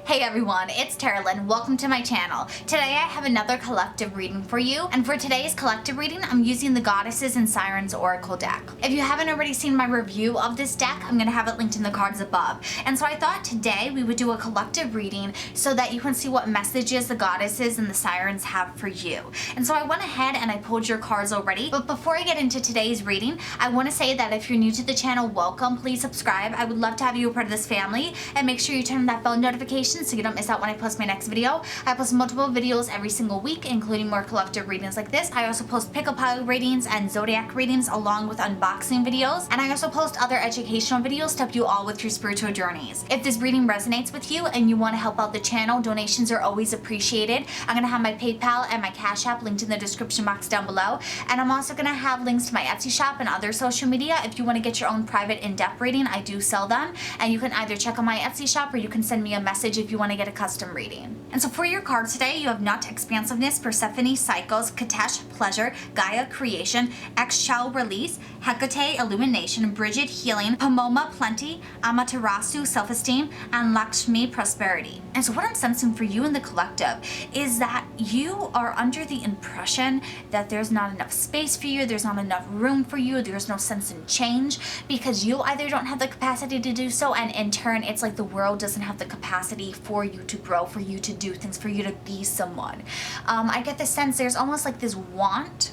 Hey everyone, it's Carolyn. Welcome to my channel. Today I have another collective reading for you, and for today's collective reading I'm using the Goddesses and Sirens Oracle deck. If you haven't already seen my review of this deck, I'm going to have it linked in the cards above. And so I thought today we would do a collective reading so that you can see what messages the Goddesses and the Sirens have for you. And so I went ahead and I pulled your cards already, but before I get into today's reading, I want to say that if you're new to the channel, welcome. Please subscribe. I would love to have you a part of this family, and make sure you turn on that bell notification so you don't miss out when I post my next video. I post multiple videos every single week, including more collective readings like this. I also post pick a pile readings and zodiac readings along with unboxing videos, and I also post other educational videos to help you all with your spiritual journeys. If this reading resonates with you and you want to help out the channel, donations are always appreciated. I'm going to have my PayPal and my Cash App linked in the description box down below, and I'm also going to have links to my Etsy shop and other social media. If you want to get your own private in-depth reading, I do sell them, and you can either check on my Etsy shop or you can send me a message if you want to get a custom reading. And so for your cards today, you have Nut, Expansiveness, Persephone, Cycles, Katesh, Pleasure, Gaia, Creation, 𝑥 Release, Hecate, Illumination, Bridget, Healing, Pomona, Plenty, Amaterasu, Self-Esteem, and Lakshmi, Prosperity. And so what I'm sensing for you in the collective is that you are under the impression that there's not enough space for you, there's not enough room for you, there's no sense in change, because you either don't have the capacity to do so, and in turn it's like the world doesn't have the capacity for you to grow, for you to do things, for you to be someone. I get the sense there's almost like this want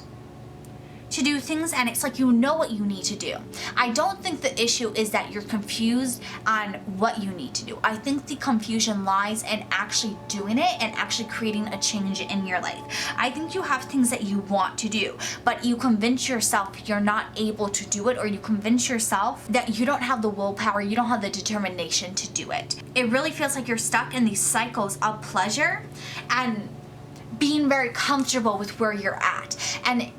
to do things, and it's like you know what you need to do. I don't think the issue is that you're confused on what you need to do. I think the confusion lies in actually doing it and actually creating a change in your life. I think you have things that you want to do, but you convince yourself you're not able to do it, or you convince yourself that you don't have the willpower, you don't have the determination to do it. It really feels like you're stuck in these cycles of pleasure and being very comfortable with where you're at, and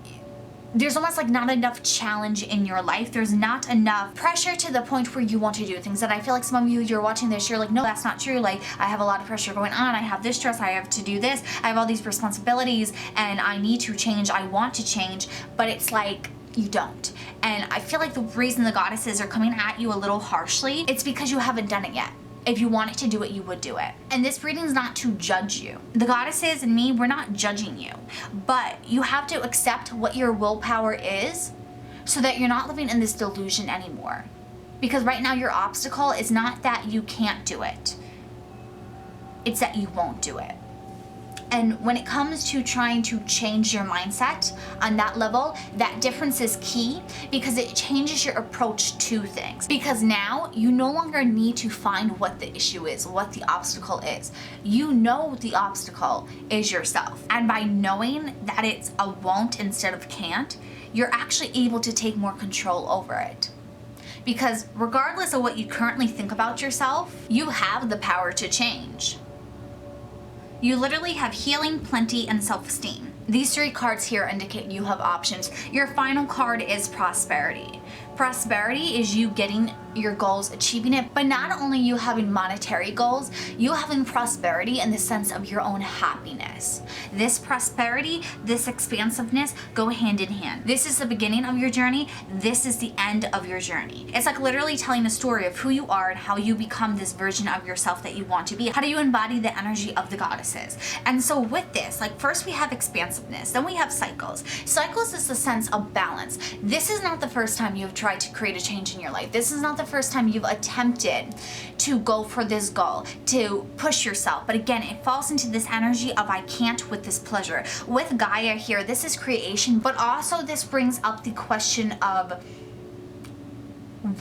there's almost like not enough challenge in your life. There's not enough pressure to the point where you want to do things. And I feel like some of you, you're watching this, you're like, no, that's not true. Like, I have a lot of pressure going on. I have this stress. I have to do this. I have all these responsibilities and I need to change. I want to change, but it's like, you don't. And I feel like the reason the Goddesses are coming at you a little harshly, it's because you haven't done it yet. If you wanted to do it, you would do it. And this reading is not to judge you. The Goddesses and me, we're not judging you, but you have to accept what your willpower is so that you're not living in this delusion anymore. Because right now your obstacle is not that you can't do it, it's that you won't do it. And when it comes to trying to change your mindset on that level, that difference is key, because it changes your approach to things. Because now you no longer need to find what the issue is, what the obstacle is. You know the obstacle is yourself. And by knowing that it's a won't instead of can't, you're actually able to take more control over it. Because regardless of what you currently think about yourself, you have the power to change. You literally have Healing, Plenty, and Self-Esteem. These three cards here indicate you have options. Your final card is Prosperity. Prosperity is you getting your goals, achieving it, but not only you having monetary goals, you having prosperity in the sense of your own happiness. This prosperity, this expansiveness go hand in hand. This is the beginning of your journey. This is the end of your journey. It's like literally telling a story of who you are and how you become this version of yourself that you want to be. How do you embody the energy of the Goddesses? And so with this, like first we have expansiveness, then we have cycles. Cycles is the sense of balance. This is not the first time you've tried to create a change in your life. This is not the first time you've attempted to go for this goal, to push yourself. But again, it falls into this energy of I can't with this pleasure. With Gaia here, this is creation, but also this brings up the question of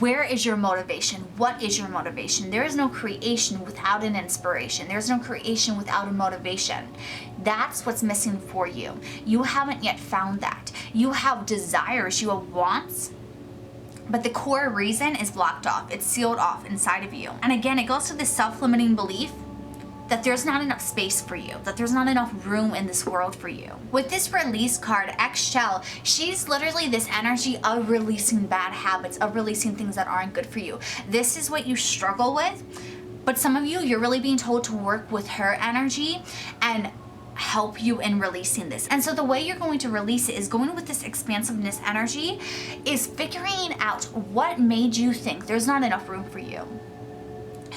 where is your motivation? What is your motivation? There is no creation without an inspiration. There's no creation without a motivation. That's what's missing for you. You haven't yet found that. You have desires, you have wants, but the core reason is blocked off. It's sealed off inside of you. And again, it goes to this self-limiting belief that there's not enough space for you, that there's not enough room in this world for you. With this release card, 𝑥, she's literally this energy of releasing bad habits, of releasing things that aren't good for you. This is what you struggle with, but some of you, you're really being told to work with her energy and help you in releasing this. And so the way you're going to release it is going with this expansiveness energy, is figuring out what made you think there's not enough room for you.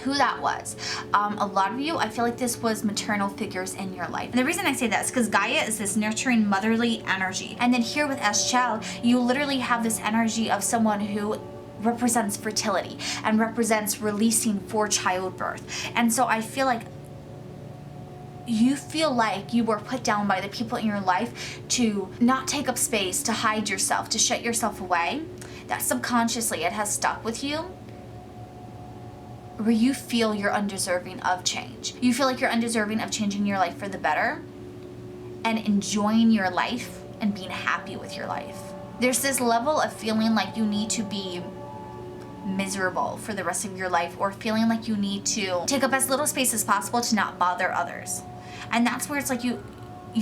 who that was. A lot of you, I feel like this was maternal figures in your life. And the reason I say that is because Gaia is this nurturing motherly energy. And then here with 𝐶𝑜𝑙𝑒, you literally have this energy of someone who represents fertility and represents releasing for childbirth. And so I feel like you were put down by the people in your life to not take up space, to hide yourself, to shut yourself away. That subconsciously it has stuck with you, where you feel you're undeserving of change. You feel like you're undeserving of changing your life for the better and enjoying your life and being happy with your life. There's this level of feeling like you need to be miserable for the rest of your life, or feeling like you need to take up as little space as possible to not bother others. And that's where it's like you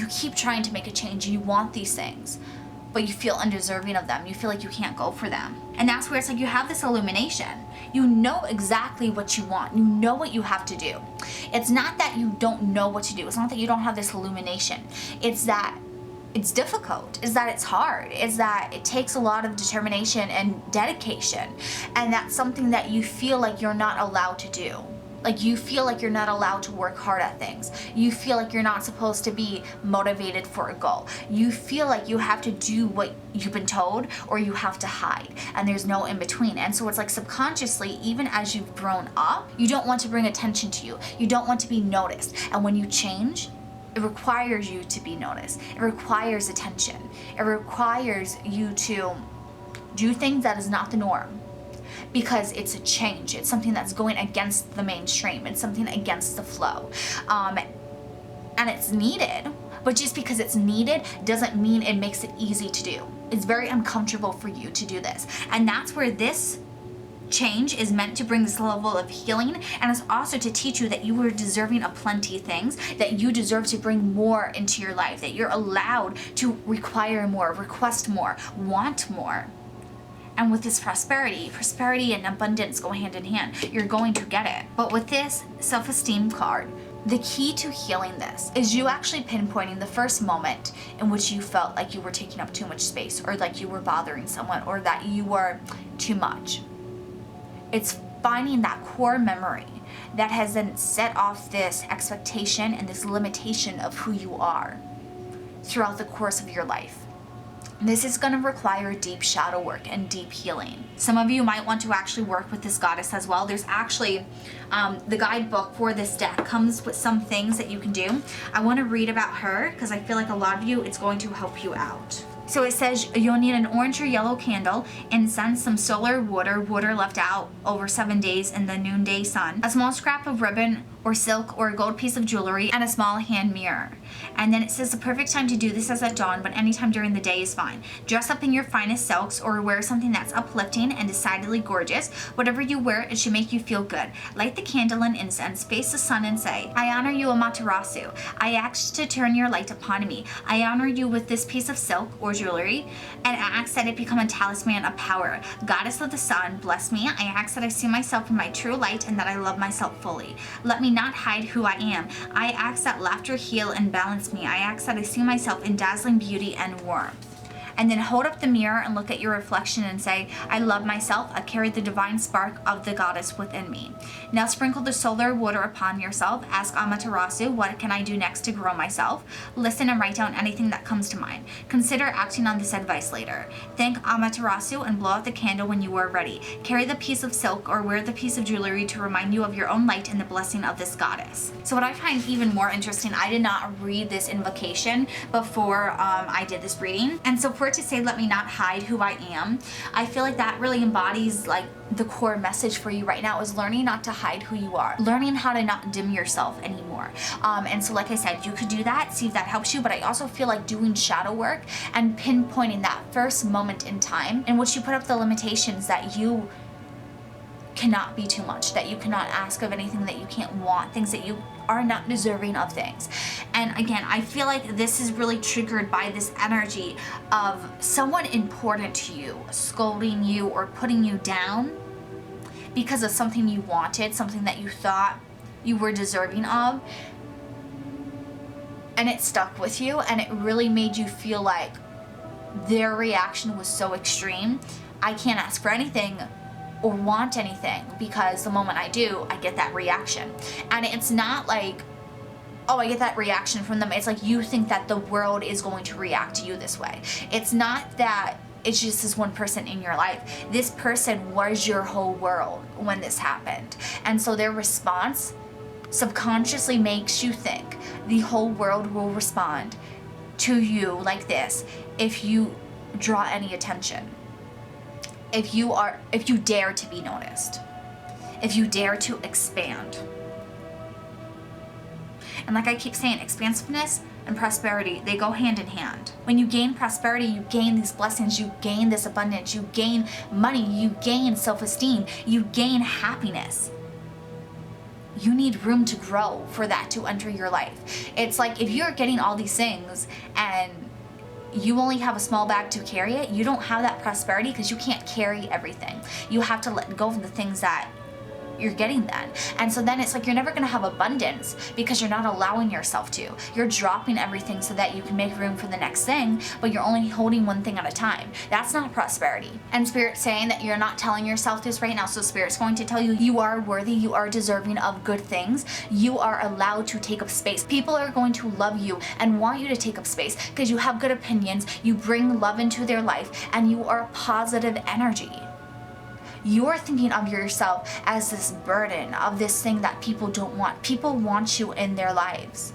keep trying to make a change. You want these things, but you feel undeserving of them. You feel like you can't go for them. And that's where it's like you have this illumination. You know exactly what you want. You know what you have to do. It's not that you don't know what to do. It's not that you don't have this illumination. It's that it's difficult. It's that it's hard. It's that it takes a lot of determination and dedication. And that's something that you feel like you're not allowed to do. Like you feel like you're not allowed to work hard at things. You feel like you're not supposed to be motivated for a goal. You feel like you have to do what you've been told, or you have to hide, and there's no in between. And so it's like subconsciously, even as you've grown up, you don't want to bring attention to you. You don't want to be noticed. And when you change, it requires you to be noticed. It requires attention. It requires you to do things that is not the norm. Because it's a change. It's something that's going against the mainstream. It's something against the flow. And it's needed, but just because it's needed doesn't mean it makes it easy to do. It's very uncomfortable for you to do this. And that's where this change is meant to bring this level of healing, and it's also to teach you that you are deserving of plenty of things, that you deserve to bring more into your life, that you're allowed to require more, request more, want more. And with this prosperity and abundance go hand in hand. You're going to get it. But with this self-esteem card, the key to healing this is you actually pinpointing the first moment in which you felt like you were taking up too much space, or like you were bothering someone, or that you were too much. It's finding that core memory that has then set off this expectation and this limitation of who you are throughout the course of your life. This is going to require deep shadow work and deep healing. Some of you might want to actually work with this goddess as well. There's actually the guidebook for this deck comes with some things that you can do. I want to read about her because I feel like a lot of you, it's going to help you out. So it says you'll need an orange or yellow candle, incense, some solar water left out over 7 days in the noonday sun, a small scrap of ribbon or silk or a gold piece of jewelry, and a small hand mirror. And then it says the perfect time to do this is at dawn, but anytime during the day is fine. Dress up in your finest silks or wear something that's uplifting and decidedly gorgeous. Whatever you wear, it should make you feel good. Light the candle and incense, face the sun and say, I honor you, Amaterasu. I ask to turn your light upon me. I honor you with this piece of silk or jewelry, and ask that it become a talisman of power. Goddess of the sun, bless me. I ask that I see myself in my true light and that I love myself fully. Let me not hide who I am. I ask that laughter heal and balance me. I ask that I see myself in dazzling beauty and warmth. And then hold up the mirror and look at your reflection and say, I love myself. I carry the divine spark of the goddess within me. Now sprinkle the solar water upon yourself. Ask Amaterasu, what can I do next to grow myself? Listen and write down anything that comes to mind. Consider acting on this advice later. Thank Amaterasu and blow out the candle when you are ready. Carry the piece of silk or wear the piece of jewelry to remind you of your own light and the blessing of this goddess. So what I find even more interesting, I did not read this invocation before I did this reading. And so for it to say, let me not hide who I am, I feel like that really embodies like the core message for you right now is learning not to hide who you are, learning how to not dim yourself anymore. And so like I said, you could do that, see if that helps you, but I also feel like doing shadow work and pinpointing that first moment in time in which you put up the limitations that you cannot be too much, that you cannot ask of anything, that you can't want things, that you are not deserving of things. And again, I feel like this is really triggered by this energy of someone important to you scolding you or putting you down because of something you wanted, something that you thought you were deserving of, and it stuck with you, and it really made you feel like their reaction was so extreme. I can't ask for anything or want anything, because the moment I do, I get that reaction. And it's not like, oh, I get that reaction from them. It's like you think that the world is going to react to you this way. It's not that it's just this one person in your life. This person was your whole world when this happened. And so their response subconsciously makes you think the whole world will respond to you like this if you draw any attention. If you dare to be noticed. If you dare to expand. And like I keep saying, expansiveness and prosperity, they go hand in hand. When you gain prosperity, you gain these blessings, you gain this abundance, you gain money, you gain self-esteem, you gain happiness. You need room to grow for that to enter your life. It's like if you're getting all these things and you only have a small bag to carry it, you don't have that prosperity because you can't carry everything. You have to let go of the things that you're getting then. And so then it's like you're never going to have abundance because you're not allowing yourself to. You're dropping everything so that you can make room for the next thing, but you're only holding one thing at a time. That's not prosperity. And Spirit's saying that you're not telling yourself this right now, so Spirit's going to tell you you are worthy, you are deserving of good things, you are allowed to take up space. People are going to love you and want you to take up space because you have good opinions, you bring love into their life, and you are positive energy. You're thinking of yourself as this burden, of this thing that people don't want. People want you in their lives.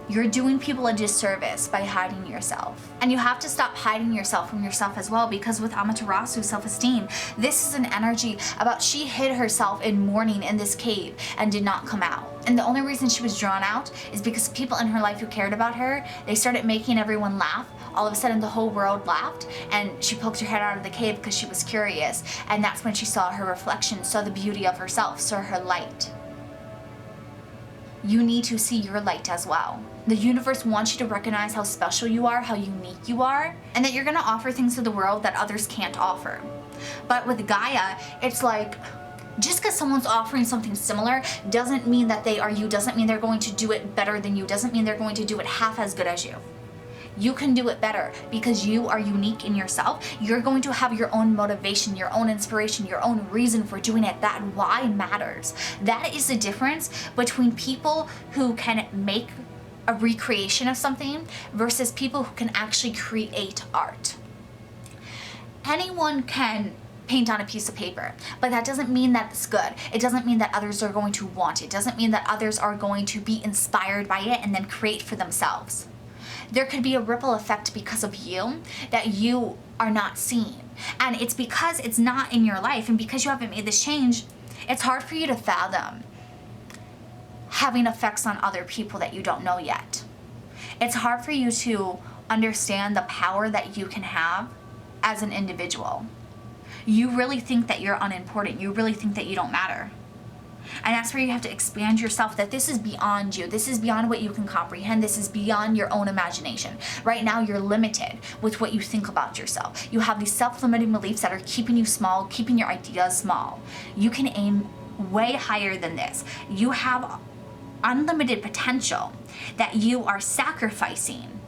You're doing people a disservice by hiding yourself. And you have to stop hiding yourself from yourself as well, because with Amaterasu self-esteem, this is an energy about she hid herself in mourning in this cave and did not come out. And the only reason she was drawn out is because people in her life who cared about her, they started making everyone laugh. All of a sudden the whole world laughed, and she poked her head out of the cave because she was curious. And that's when she saw her reflection, saw the beauty of herself, saw her light. You need to see your light as well. The universe wants you to recognize how special you are, how unique you are, and that you're gonna offer things to the world that others can't offer. But with Gaia, it's like, just because someone's offering something similar doesn't mean that they are you, doesn't mean they're going to do it better than you, doesn't mean they're going to do it half as good as you. You can do it better because you are unique in yourself. You're going to have your own motivation, your own inspiration, your own reason for doing it. That why matters. That is the difference between people who can make a recreation of something versus people who can actually create art. Anyone can paint on a piece of paper, but that doesn't mean that it's good. It doesn't mean that others are going to want it. It doesn't mean that others are going to be inspired by it and then create for themselves. There could be a ripple effect because of you that you are not seeing. And it's because it's not in your life, and because you haven't made this change, it's hard for you to fathom having effects on other people that you don't know yet. It's hard for you to understand the power that you can have as an individual. You really think that you're unimportant. You really think that you don't matter. And that's where you have to expand yourself, that this is beyond you. This is beyond what you can comprehend. This is beyond your own imagination. Right now, you're limited with what you think about yourself. You have these self-limiting beliefs that are keeping you small, keeping your ideas small. You can aim way higher than this. You have unlimited potential that you are sacrificing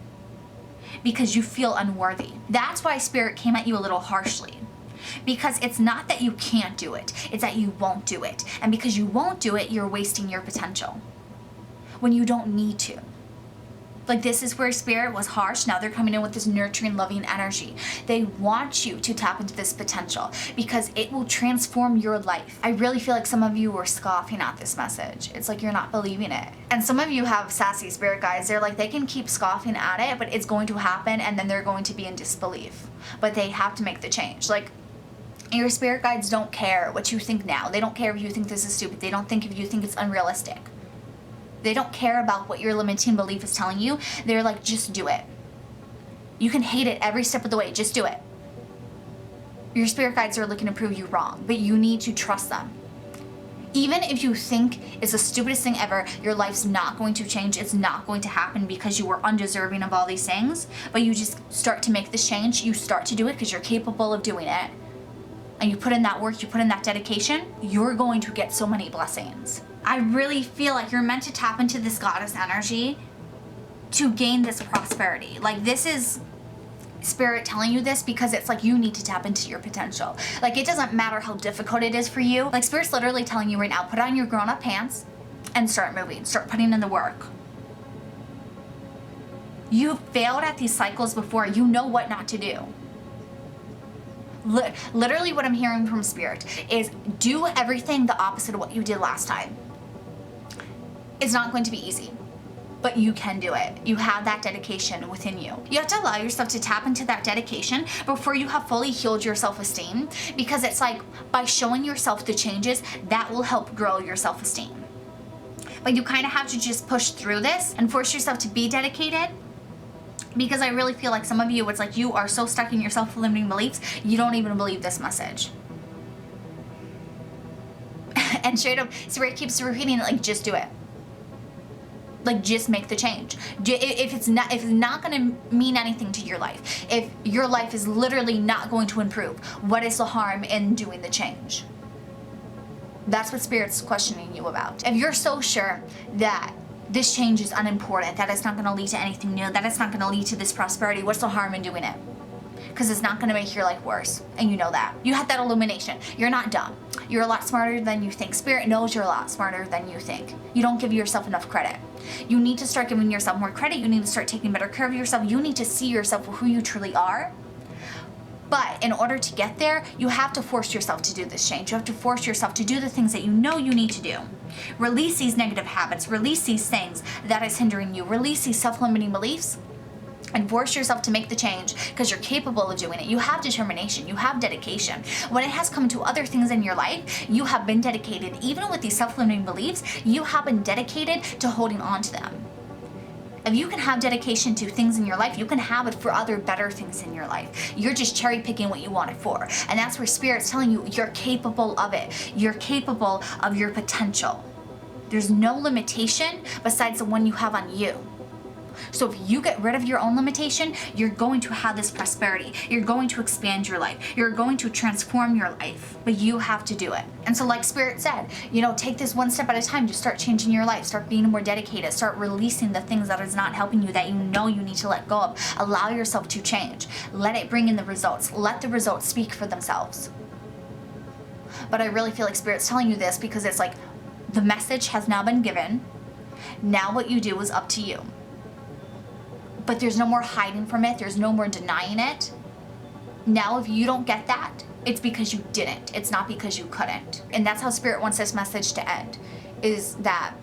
because you feel unworthy. That's why Spirit came at you a little harshly. Because it's not that you can't do it, it's that you won't do it. And because you won't do it, you're wasting your potential when you don't need to. Like, this is where Spirit was harsh. Now they're coming in with this nurturing, loving energy. They want you to tap into this potential because it will transform your life. I really feel like some of you were scoffing at this message. It's like you're not believing it. And some of you have sassy spirit guides. They're like, they can keep scoffing at it, but it's going to happen, and then they're going to be in disbelief. But they have to make the change. Like, your spirit guides don't care what you think now. They don't care if you think this is stupid. They don't think if you think it's unrealistic. They don't care about what your limiting belief is telling you. They're like, just do it. You can hate it every step of the way. Just do it. Your spirit guides are looking to prove you wrong, but you need to trust them. Even if you think it's the stupidest thing ever, your life's not going to change. It's not going to happen because you were undeserving of all these things, but you just start to make this change. You start to do it because you're capable of doing it. And you put in that work, you put in that dedication, you're going to get so many blessings. I really feel like you're meant to tap into this goddess energy to gain this prosperity. Like, this is Spirit telling you this because it's like you need to tap into your potential. Like, it doesn't matter how difficult it is for you. Like, Spirit's literally telling you right now, put on your grown-up pants and start moving. Start putting in the work. You've failed at these cycles before. You know what not to do. Literally what I'm hearing from Spirit is do everything the opposite of what you did last time. It's not going to be easy, but you can do it. You have that dedication within you. You have to allow yourself to tap into that dedication before you have fully healed your self-esteem, because it's like by showing yourself the changes, that will help grow your self-esteem. But you kind of have to just push through this and force yourself to be dedicated, because I really feel like some of you, it's like you are so stuck in your self-limiting beliefs, you don't even believe this message. And straight up, Spirit keeps repeating it, like, just do it. Like, just make the change. If it's not going to mean anything to your life, if your life is literally not going to improve, what is the harm in doing the change? That's what Spirit's questioning you about. If you're so sure that this change is unimportant, that it's not going to lead to anything new, that it's not going to lead to this prosperity, what's the harm in doing it? Because it's not going to make your life worse, and you know that. You have that illumination. You're not dumb. You're a lot smarter than you think. Spirit knows you're a lot smarter than you think. You don't give yourself enough credit. You need to start giving yourself more credit. You need to start taking better care of yourself. You need to see yourself for who you truly are. But in order to get there, you have to force yourself to do this change. You have to force yourself to do the things that you know you need to do. Release these negative habits. Release these things that is hindering you. Release these self-limiting beliefs. And force yourself to make the change, because you're capable of doing it. You have determination. You have dedication. When it has come to other things in your life, you have been dedicated. Even with these self-limiting beliefs, you have been dedicated to holding on to them. If you can have dedication to things in your life, you can have it for other better things in your life. You're just cherry picking what you want it for. And that's where Spirit's telling you you're capable of it. You're capable of your potential. There's no limitation besides the one you have on you. So if you get rid of your own limitation, you're going to have this prosperity. You're going to expand your life. You're going to transform your life, but you have to do it. And so like Spirit said, take this one step at a time. Just start changing your life. Start being more dedicated. Start releasing the things that is not helping you, that you know you need to let go of. Allow yourself to change. Let it bring in the results. Let the results speak for themselves. But I really feel like Spirit's telling you this because it's like the message has now been given. Now what you do is up to you. But there's no more hiding from it. There's no more denying it. Now, if you don't get that, it's because you didn't. It's not because you couldn't. And that's how Spirit wants this message to end, is that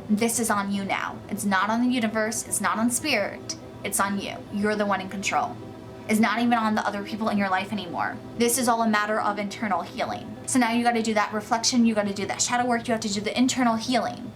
this is on you now. It's not on the universe. It's not on Spirit. It's on you. You're the one in control. It's not even on the other people in your life anymore. This is all a matter of internal healing. So now you got to do that reflection. You got to do that shadow work. You have to do the internal healing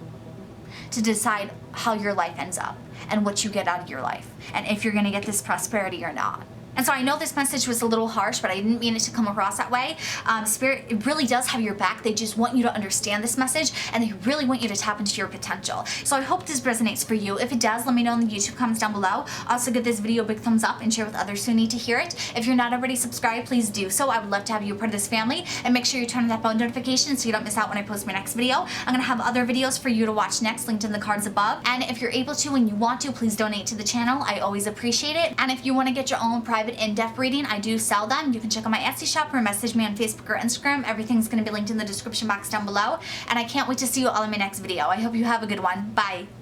to decide how your life ends up and what you get out of your life, and if you're going to get this prosperity or not. And so I know this message was a little harsh, but I didn't mean it to come across that way. Spirit, it really does have your back. They just want you to understand this message, and they really want you to tap into your potential. So I hope this resonates for you. If it does, let me know in the YouTube comments down below. Also give this video a big thumbs up and share with others who need to hear it. If you're not already subscribed, please do so. I would love to have you a part of this family, and make sure you turn on that bell notification so you don't miss out when I post my next video. I'm going to have other videos for you to watch next, linked in the cards above. And if you're able to and you want to, please donate to the channel. I always appreciate it. And if you want to get your own private in-depth reading, I do sell them. You can check out my Etsy shop or message me on Facebook or Instagram. Everything's going to be linked in the description box down below. And I can't wait to see you all in my next video. I hope you have a good one. Bye.